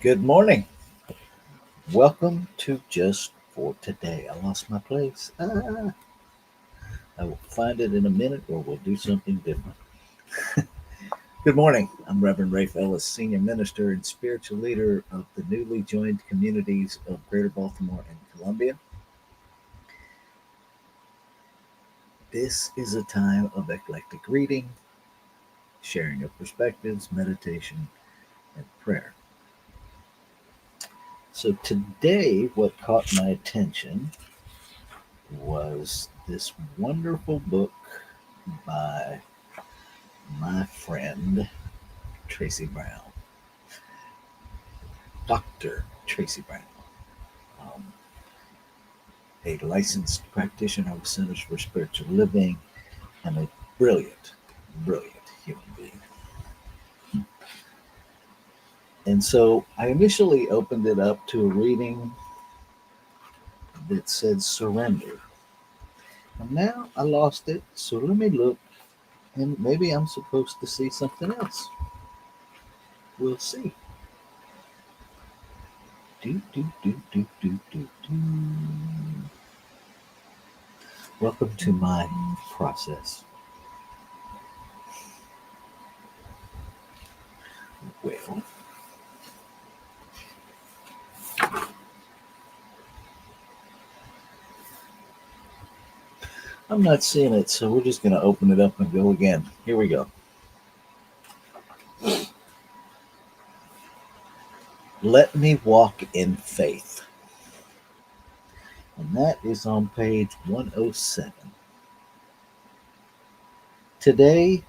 Good morning. Welcome to Just for Today. I lost my place. I will find it in a minute or we'll do something different. Good morning. I'm Reverend Rafe Ellis, Senior Minister and Spiritual Leader of the newly joined communities of Greater Baltimore and Columbia. This is a time of eclectic reading, sharing of perspectives, meditation, and prayer. So today, what caught my attention was this wonderful book by my friend Tracy Brown, Dr. Tracy Brown, um, a licensed practitioner of Centers for Spiritual Living and a brilliant, brilliant human being. And so I initially opened it up to a reading that said surrender. And now I lost it, so let me look, and maybe I'm supposed to see something else. We'll see. Do, do, do, do, do, do, do. Welcome to my process. Well, I'm not seeing it, so we're just going to open it up and go again. Here we go. Let me walk in faith. And that is on page 107. Today,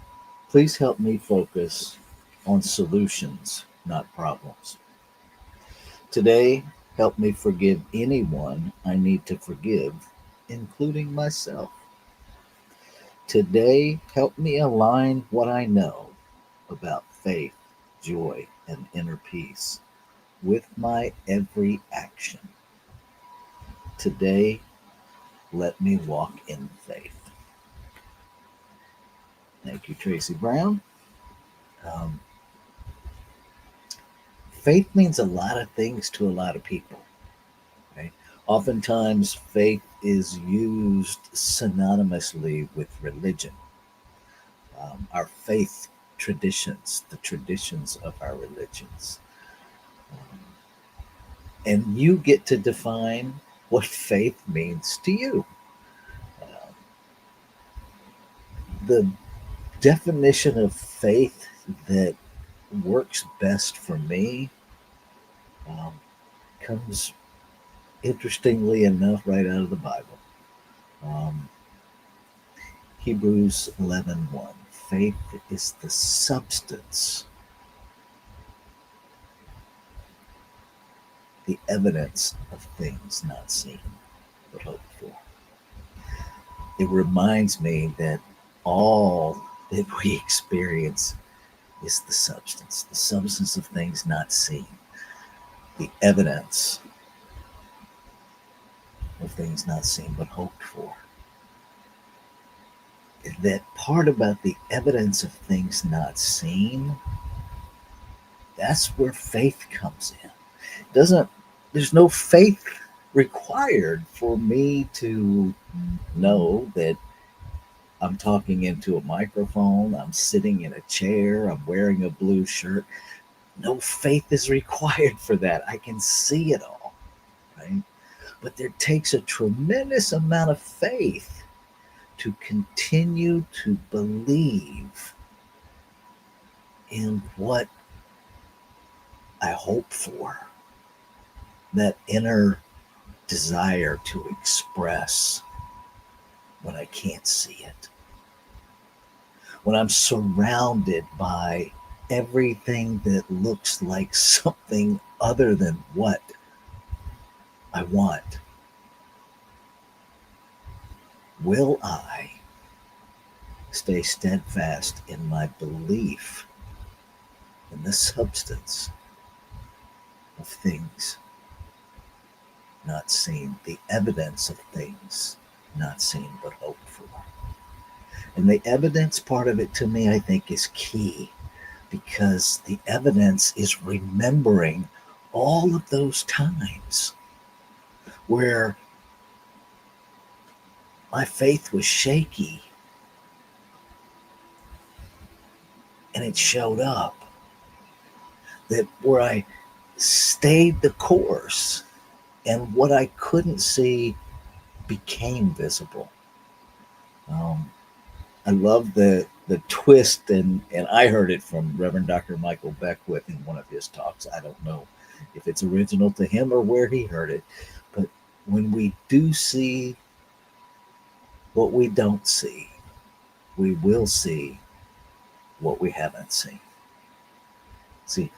please help me focus on solutions, not problems. Today, help me forgive anyone I need to forgive, including myself. Today, help me align what I know about faith, joy, and inner peace with my every action. Today, let me walk in faith. Thank you, Tracy Brown. Um, Faith means a lot of things to a lot of people. Okay? Oftentimes, faith is used synonymously with religion. Our faith traditions, the traditions of our religions. Um, and you get to define what faith means to you. Uh, the definition of faith that works best for me um, comes, interestingly enough, right out of the Bible. Um, Hebrews 11:1. Faith is the substance, the evidence of things not seen but hoped for. It reminds me that all that we experience is the substance of things not seen, the evidence of things not seen but hoped for. That part about the evidence of things not seen, that's where faith comes in. Doesn't There's no faith required for me to know that I'm talking into a microphone, I'm sitting in a chair, I'm wearing a blue shirt. No faith is required for that. I can see it all, right? But there takes a tremendous amount of faith to continue to believe in what I hope for, that inner desire to express when I can't see it, when I'm surrounded by everything that looks like something other than what I want. Will I stay steadfast in my belief in the substance of things not seen, the evidence of things not seen but hoped for? And the evidence part of it to me, I think, is key, because the evidence is remembering all of those times where my faith was shaky and it showed up, that where I stayed the course and what I couldn't see became visible. Um, I love the twist, and I heard it from Reverend Dr. Michael Beckwith in one of his talks. I don't know if it's original to him or where he heard it, but when we do see what we don't see, we will see what we haven't seen. See,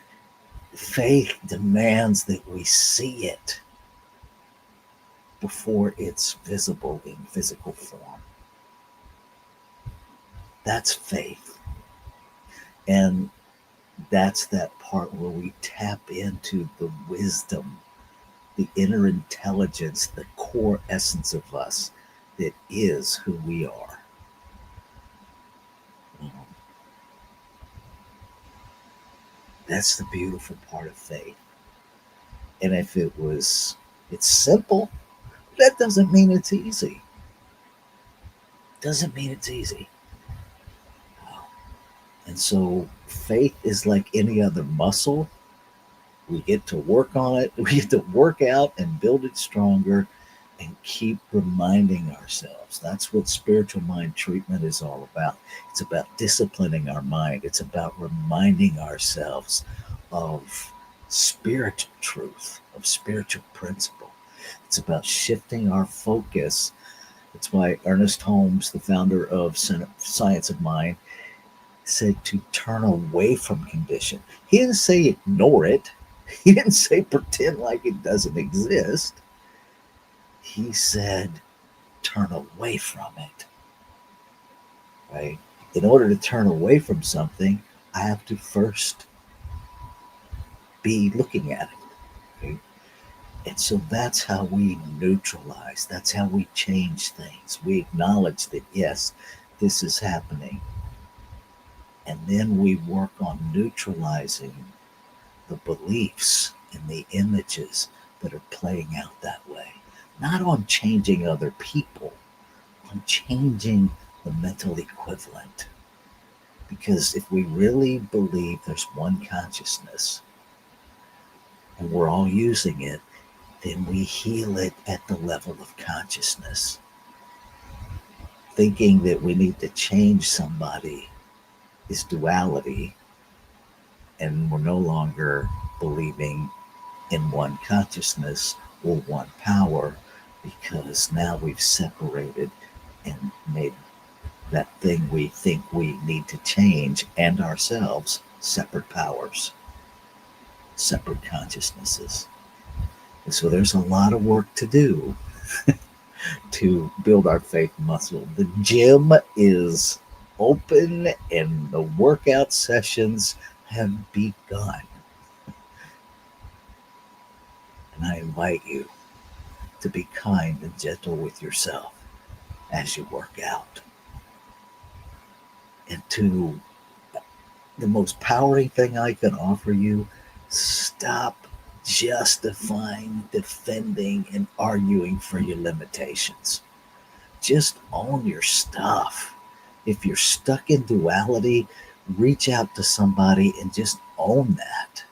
faith demands that we see it before it's visible in physical form. That's faith. And that's that part where we tap into the wisdom, the inner intelligence, the core essence of us that is who we are. Um, that's the beautiful part of faith. And if it's simple, that doesn't mean it's easy. Doesn't mean it's easy. And so faith is like any other muscle. We get to work on it, we get to work out and build it stronger and keep reminding ourselves. That's what spiritual mind treatment is all about. It's about disciplining our mind, it's about reminding ourselves of spiritual truth, of spiritual principle. It's about shifting our focus. That's why Ernest Holmes, the founder of Science of Mind, said to turn away from condition. He didn't say ignore it. He didn't say pretend like it doesn't exist. He said turn away from it. Right? In order to turn away from something, I have to first be looking at it. Right? And so that's how we neutralize. That's how we change things. We acknowledge that, yes, this is happening. And then we work on neutralizing the beliefs and the images that are playing out that way. Not on changing other people, on changing the mental equivalent. Because if we really believe there's one consciousness and we're all using it, then we heal it at the level of consciousness. Thinking that we need to change somebody is duality, and we're no longer believing in one consciousness or one power, because now we've separated and made that thing we think we need to change and ourselves separate powers, separate consciousnesses. And so there's a lot of work to do to build our faith muscle. The gym is open and the workout sessions have begun. And I invite you to be kind and gentle with yourself as you work out. And to the most powering thing I can offer you, stop justifying, defending, and arguing for your limitations. Just own your stuff. If you're stuck in duality, reach out to somebody and just own that.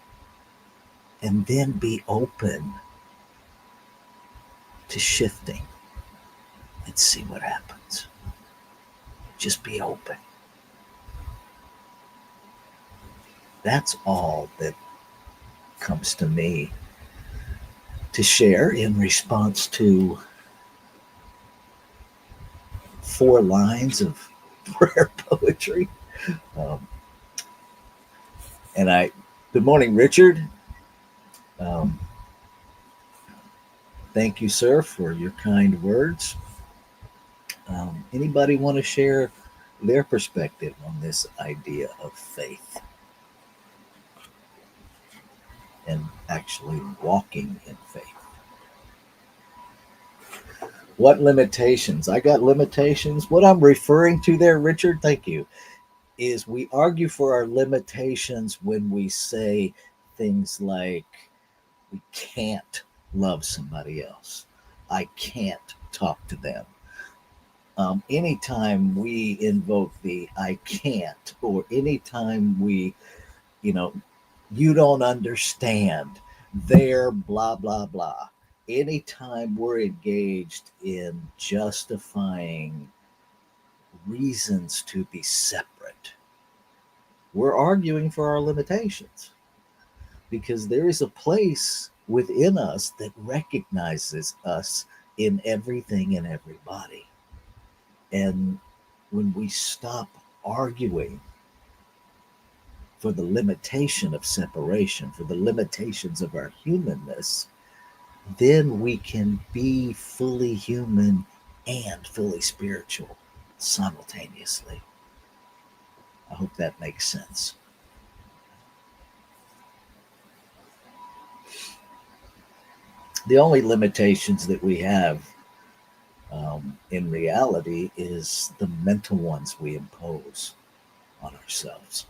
And then be open to shifting and see what happens. Just be open. That's all that comes to me to share in response to 4 lines of prayer poetry. Um, Good morning, Richard. Um, thank you, sir, for your kind words. Anybody want to share their perspective on this idea of faith and actually walking in faith? What limitations? I got limitations. What I'm referring to there, Richard, thank you, is we argue for our limitations when we say things like, We can't love somebody else. I can't talk to them. Anytime we invoke the I can't, or anytime we, you know, you don't understand, their blah, blah, blah, anytime we're engaged in justifying reasons to be separate, we're arguing for our limitations, because there is a place within us that recognizes us in everything and everybody. And when we stop arguing for the limitation of separation, for the limitations of our humanness, then we can be fully human and fully spiritual simultaneously. I hope that makes sense. The only limitations that we have in reality is the mental ones we impose on ourselves.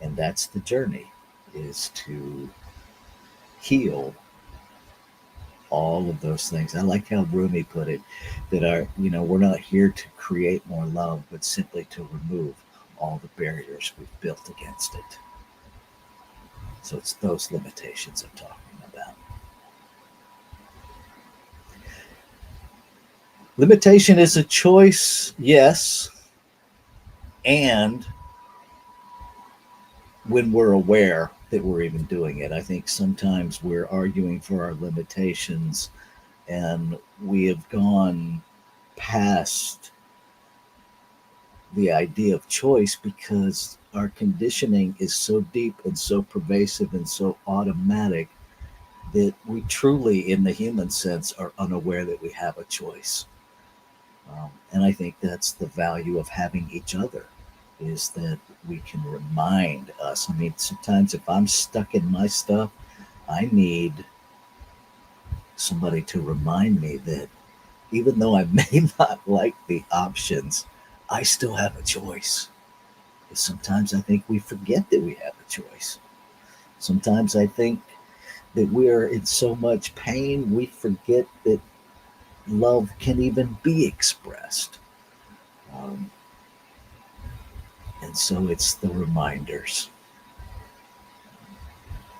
And that's the journey, is to heal all of those things. I like how Rumi put it, that we're not here to create more love, but simply to remove all the barriers we've built against it. So it's those limitations I'm talking about. Limitation is a choice, yes, and when we're aware that we're even doing it. I think sometimes we're arguing for our limitations and we have gone past the idea of choice because our conditioning is so deep and so pervasive and so automatic that we truly, in the human sense, are unaware that we have a choice. And I think that's the value of having each other, is that we can remind us. I mean, sometimes if I'm stuck in my stuff, I need somebody to remind me that even though I may not like the options, I still have a choice. Because sometimes I think we forget that we have a choice. Sometimes I think that we're in so much pain, we forget that love can even be expressed. Um, and so it's the reminders.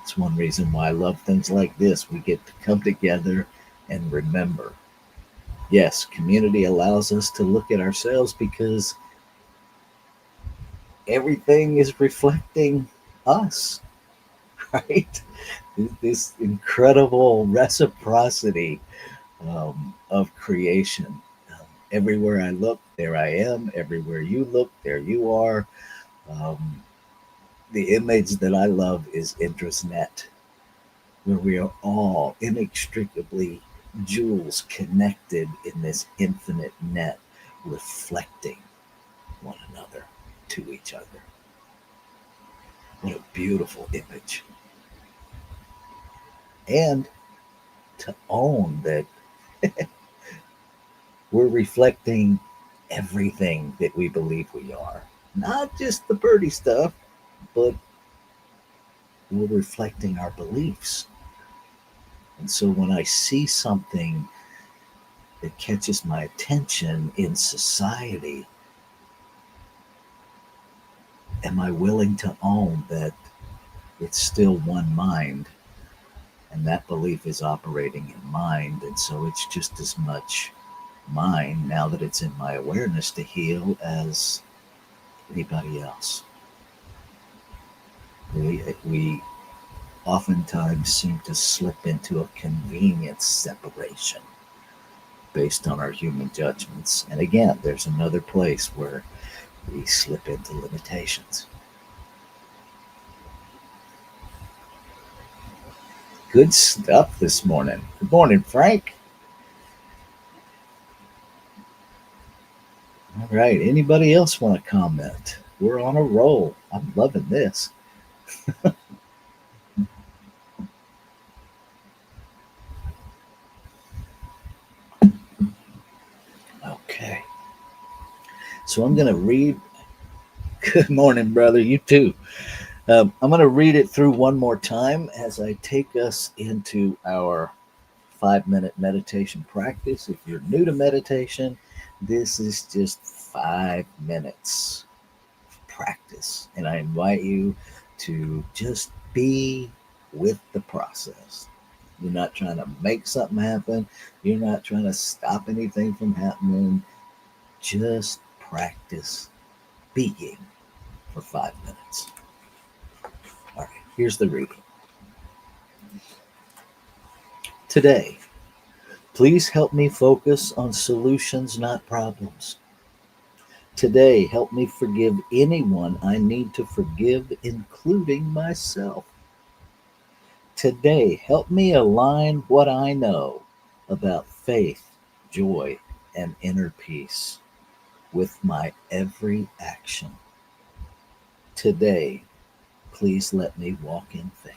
It's one reason why I love things like this. We get to come together and remember. Yes, community allows us to look at ourselves because everything is reflecting us, right? This incredible reciprocity of creation. Everywhere I look, there I am. Everywhere you look, there you are. Um, the image that I love is Indrasnet, where we are all inextricably jewels connected in this infinite net, reflecting one another to each other. What a beautiful image. And to own that we're reflecting everything that we believe we are. Not just the birdie stuff, but we're reflecting our beliefs. And so when I see something that catches my attention in society, am I willing to own that it's still one mind and that belief is operating in mind? And so it's just as much mine now that it's in my awareness to heal as anybody else. We oftentimes seem to slip into a convenient separation based on our human judgments. And again, there's another place where we slip into limitations. Good stuff this morning. Good morning, Frank. All right. Anybody else want to comment? We're on a roll. I'm loving this. Okay. So I'm going to read. Good morning, brother. You too. I'm going to read it through one more time as I take us into our 5 minute meditation practice. If you're new to meditation, this is just 5 minutes practice. And I invite you to just be with the process. You're not trying to make something happen, you're not trying to stop anything from happening. Just practice being for 5 minutes. All right, here's the reading. Today, please help me focus on solutions, not problems. Today, help me forgive anyone I need to forgive, including myself. Today, help me align what I know about faith, joy, and inner peace with my every action. Today, please let me walk in faith.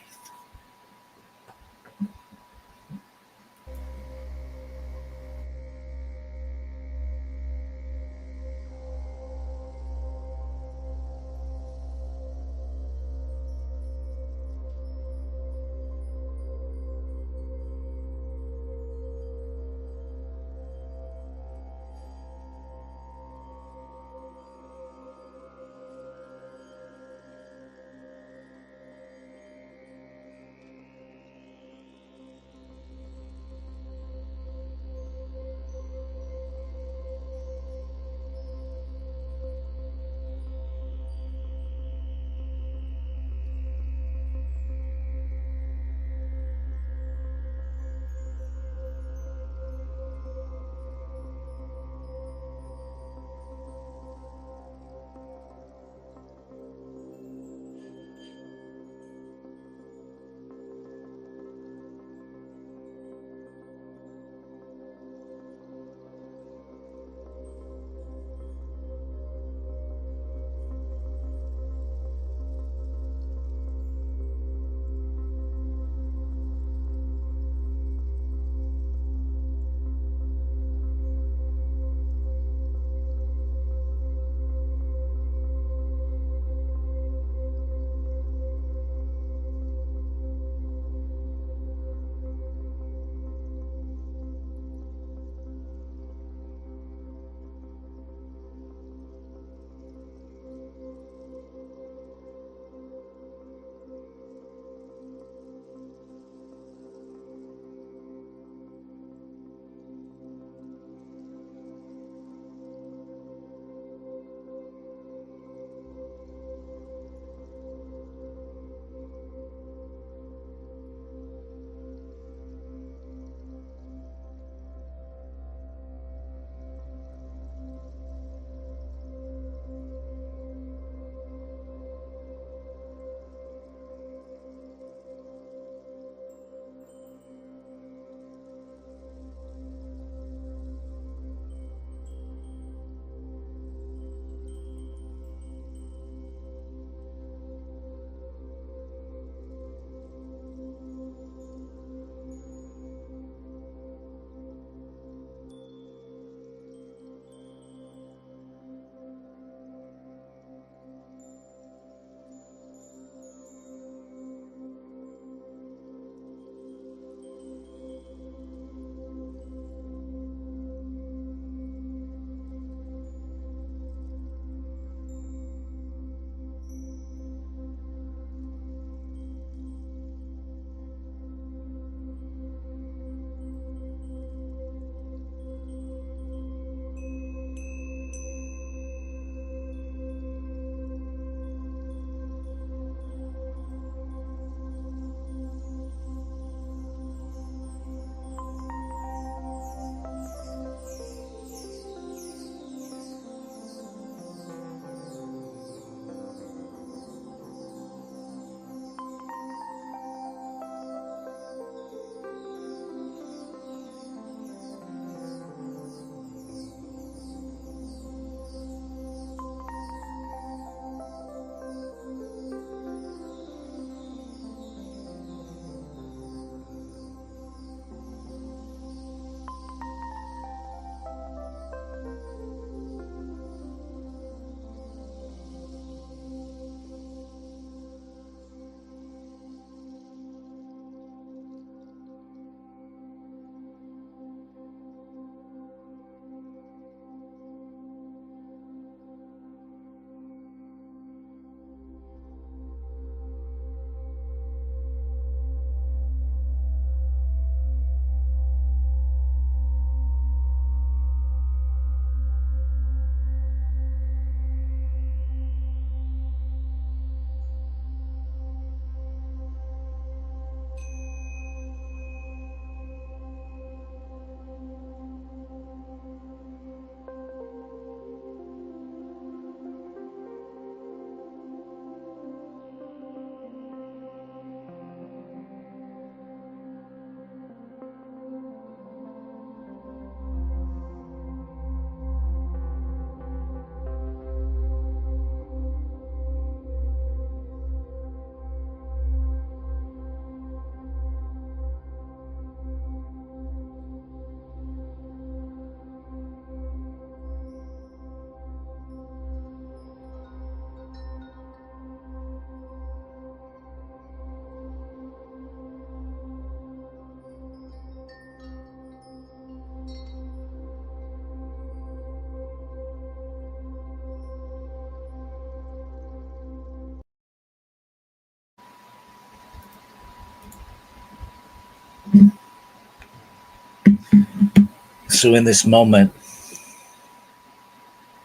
So in this moment,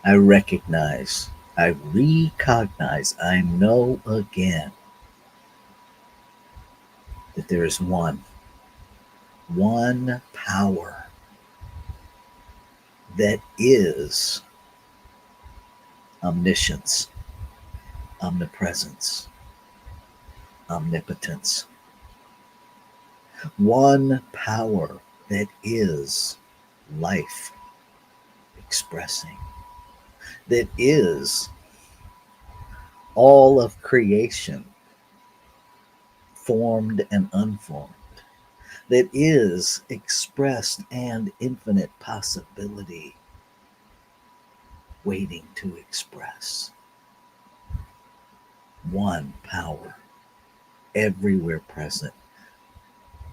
I recognize, I recognize, I know again that there is one power that is omniscience, omnipresence, omnipotence. One power that is life expressing, that is all of creation, formed and unformed, that is expressed and infinite possibility waiting to express. One power, everywhere present,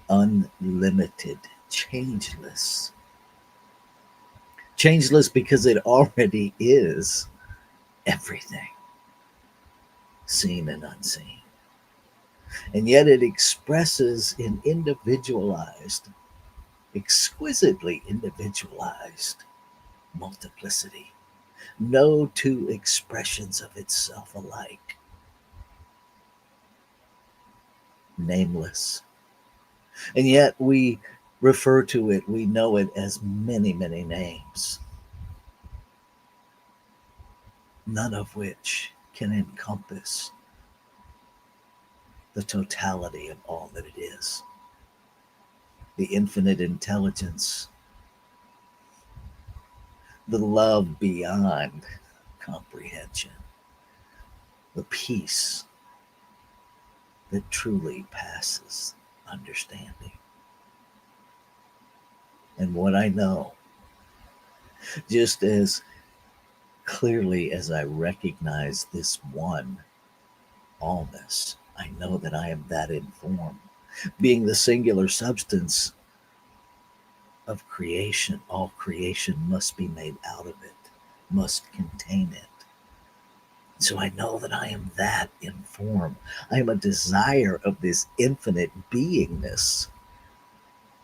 unlimited, changeless. Changeless because it already is everything, seen and unseen. And yet it expresses in individualized, exquisitely individualized multiplicity. No two expressions of itself alike. Nameless. And yet we refer to it, we know it as many, many names, none of which can encompass the totality of all that it is. The infinite intelligence, the love beyond comprehension, the peace that truly passes understanding. And what I know, just as clearly as I recognize this one allness, I know that I am that informed. Being the singular substance of creation, all creation must be made out of it, must contain it. So I know that I am that informed. I am a desire of this infinite beingness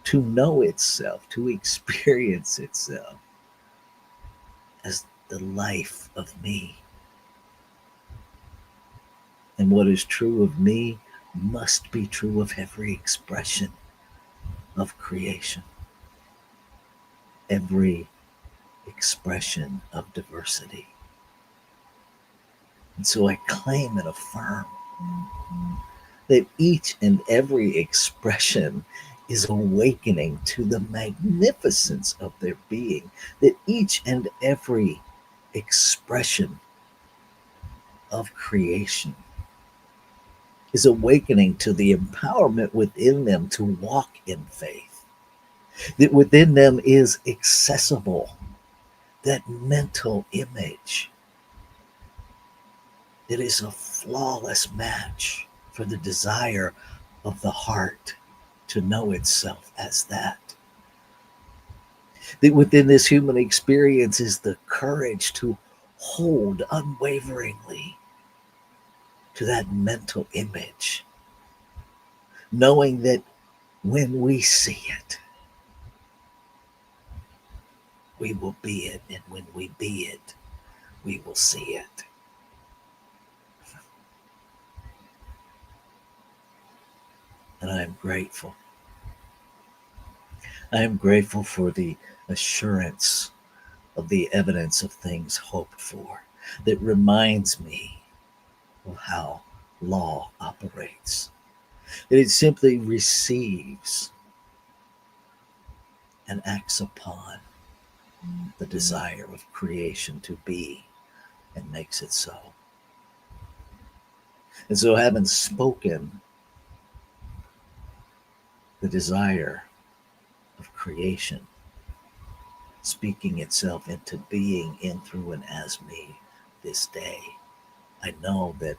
to know itself, to experience itself as the life of me. And what is true of me must be true of every expression of creation, every expression of diversity. And so I claim and affirm that each and every expression is awakening to the magnificence of their being, that each and every expression of creation is awakening to the empowerment within them to walk in faith, that within them is accessible that mental image that is a flawless match for the desire of the heart to know itself as that. That within this human experience is the courage to hold unwaveringly to that mental image, knowing that when we see it, we will be it, and when we be it, we will see it. And I am grateful. I am grateful for the assurance of the evidence of things hoped for that reminds me of how law operates. That it simply receives and acts upon the desire of creation to be and makes it so. And so, having spoken the desire of creation, speaking itself into being in, through, and as me this day, I know that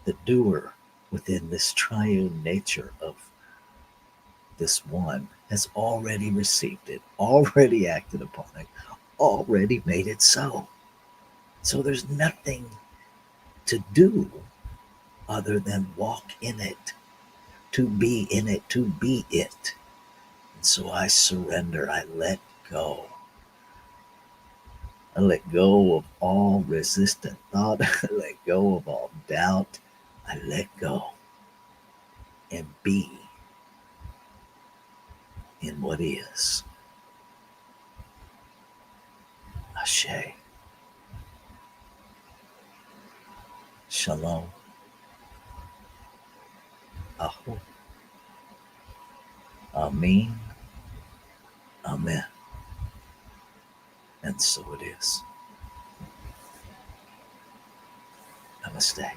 the doer within this triune nature of this one has already received it, already acted upon it, already made it so. So there's nothing to do other than walk in it, to be in it, to be it. And so I surrender, I let go. I let go of all resistant thought. I let go of all doubt. I let go and be in what is. Ashe. Shalom. Aho. Amen. Amen. And so it is. Namaste.